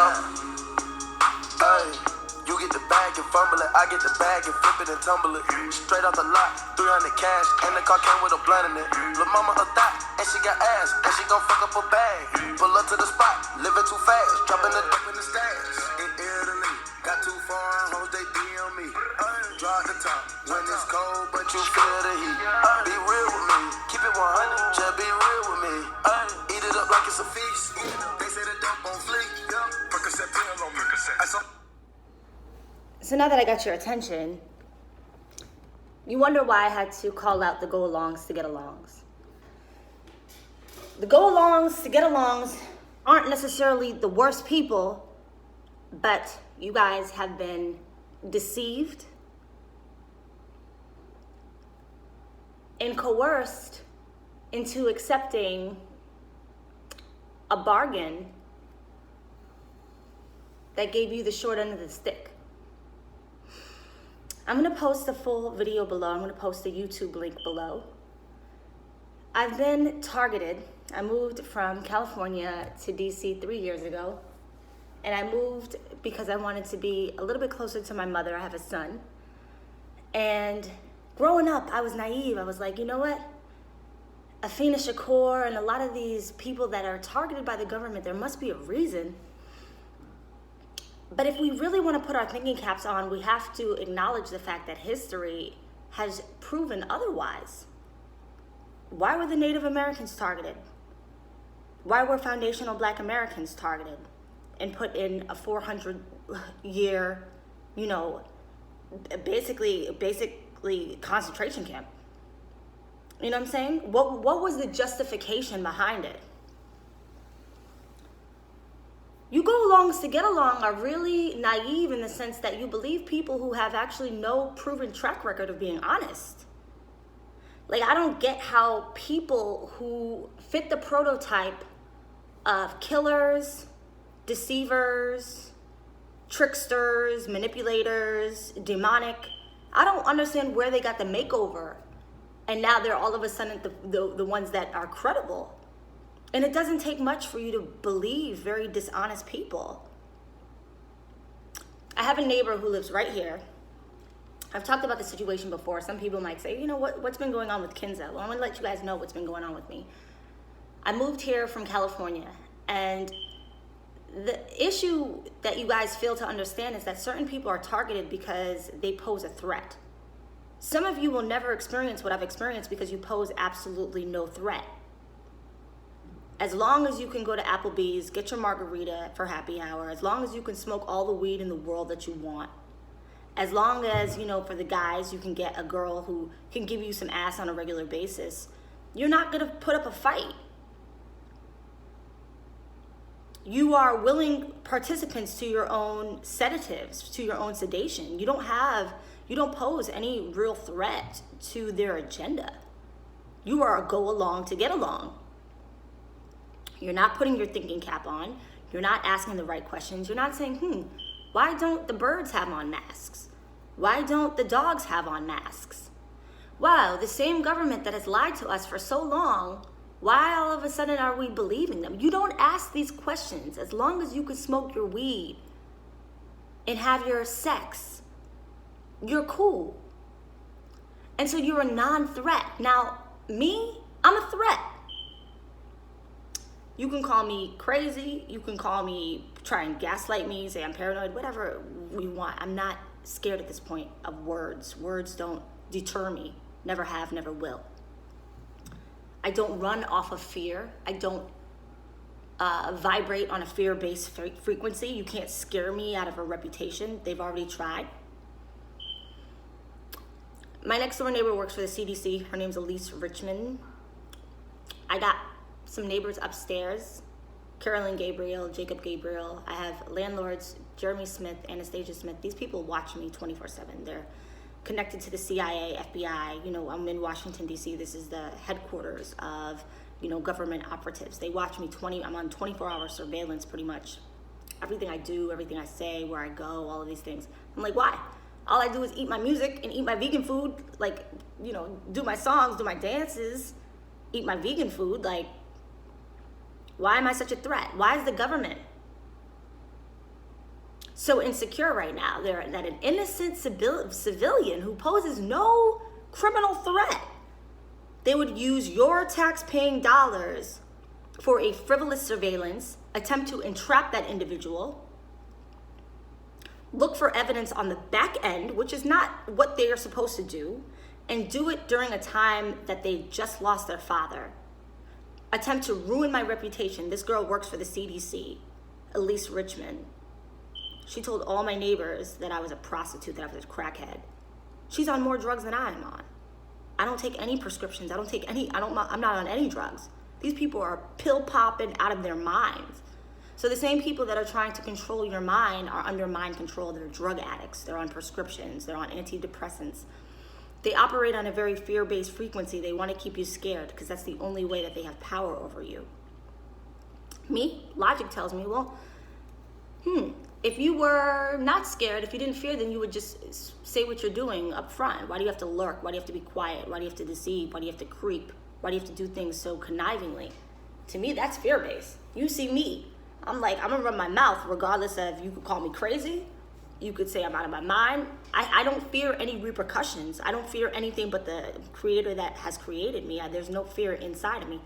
y'all. Hey, you get the bag and fumble it, I get the bag and flip it and tumble it. Straight out the lot, 300 cash, and the car came with a blunt in it. Lil' mama a thot, and she got ass, and she gon' fuck up a bag. Pull up to the spot, living too fast, dropping the dope in the stash. In Italy, got too foreign hoes, they DM me. Draw the top, when it's cold, but you feel the heat. Be real with me, keep it 100, just be real with me. Eat it up like it's a feast. They say the dope on fleek, Percocet pill on me. So now that I got your attention, you wonder why I had to call out the go-alongs to get-alongs. The go-alongs to get-alongs aren't necessarily the worst people, but you guys have been deceived and coerced into accepting a bargain that gave you the short end of the stick. I'm gonna post the full video below. I'm gonna post the YouTube link below. I've been targeted. I moved from California to DC 3 years ago. And I moved because I wanted to be a little bit closer to my mother. I have a son. And growing up, I was naive. I was like, you know what? Afina Shakur and a lot of these people that are targeted by the government, there must be a reason. But if we really want to put our thinking caps on, we have to acknowledge the fact that history has proven otherwise. Why were the Native Americans targeted? Why were foundational Black Americans targeted and put in a 400-year, basically concentration camp? You know what I'm saying? What was the justification behind it? You go-alongs to get along are really naive in the sense that you believe people who have actually no proven track record of being honest. Like, I don't get how people who fit the prototype of killers, deceivers, tricksters, manipulators, demonic, I don't understand where they got the makeover. And now they're all of a sudden the ones that are credible. And it doesn't take much for you to believe very dishonest people. I have a neighbor who lives right here. I've talked about the situation before. Some people might say, what's been going on with Kinza? Well, I'm gonna let you guys know what's been going on with me. I moved here from California, and the issue that you guys fail to understand is that certain people are targeted because they pose a threat. Some of you will never experience what I've experienced because you pose absolutely no threat. As long as you can go to Applebee's, get your margarita for happy hour, as long as you can smoke all the weed in the world that you want, as long as, for the guys, you can get a girl who can give you some ass on a regular basis, you're not gonna put up a fight. You are willing participants to your own sedatives, to your own sedation. You don't pose any real threat to their agenda. You are a go along to get along. You're not putting your thinking cap on. You're not asking the right questions. You're not saying, why don't the birds have on masks? Why don't the dogs have on masks? Wow, the same government that has lied to us for so long, why all of a sudden are we believing them? You don't ask these questions. As long as you can smoke your weed and have your sex, you're cool. And so you're a non-threat. Now, me, I'm a threat. You can call me crazy. You can call me, try and gaslight me, say I'm paranoid, whatever you want. I'm not scared at this point of words. Words don't deter me. Never have, never will. I don't run off of fear. I don't vibrate on a fear-based frequency. You can't scare me out of a reputation. They've already tried. My next door neighbor works for the CDC. Her name's Elise Richmond. I got some neighbors upstairs, Carolyn Gabriel, Jacob Gabriel. I have landlords, Jeremy Smith, Anastasia Smith. These people watch me 24/7. They're connected to the CIA, FBI. I'm in Washington, D.C. This is the headquarters of, government operatives. They watch me I'm on 24-hour surveillance pretty much. Everything I do, everything I say, where I go, all of these things. I'm like, why? All I do is eat my music and eat my vegan food, do my songs, do my dances, eat my vegan food. Why am I such a threat? Why is the government so insecure right now that an innocent civilian who poses no criminal threat, they would use your tax-paying dollars for a frivolous surveillance, attempt to entrap that individual, look for evidence on the back end, which is not what they are supposed to do, and do it during a time that they just lost their father. Attempt to ruin my reputation. This girl works for the CDC, Elise Richmond. She told all my neighbors that I was a prostitute, that I was a crackhead. She's on more drugs than I am on. I don't take any prescriptions. I'm not on any drugs. These people are pill popping out of their minds. So the same people that are trying to control your mind are under mind control. They're drug addicts. They're on prescriptions. They're on antidepressants. They operate on a very fear-based frequency. They want to keep you scared because that's the only way that they have power over you. Me, logic tells me, well, if you were not scared, if you didn't fear, then you would just say what you're doing up front. Why do you have to lurk? Why do you have to be quiet? Why do you have to deceive? Why do you have to creep? Why do you have to do things so connivingly? To me, that's fear-based. You see me. I'm gonna run my mouth regardless of, you could call me crazy. You could say I'm out of my mind. I don't fear any repercussions. I don't fear anything but the creator that has created me. There's no fear inside of me.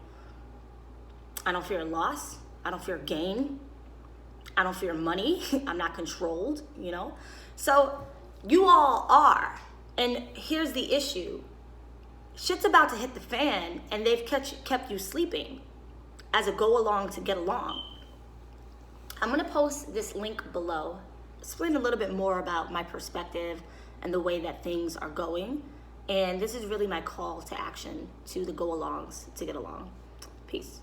I don't fear loss. I don't fear gain. I don't fear money. I'm not controlled, So you all are. And here's the issue. Shit's about to hit the fan, and they've kept you sleeping as a go along to get along. I'm going to post this link below, explain a little bit more about my perspective and the way that things are going. And this is really my call to action to the go alongs to get along. Peace.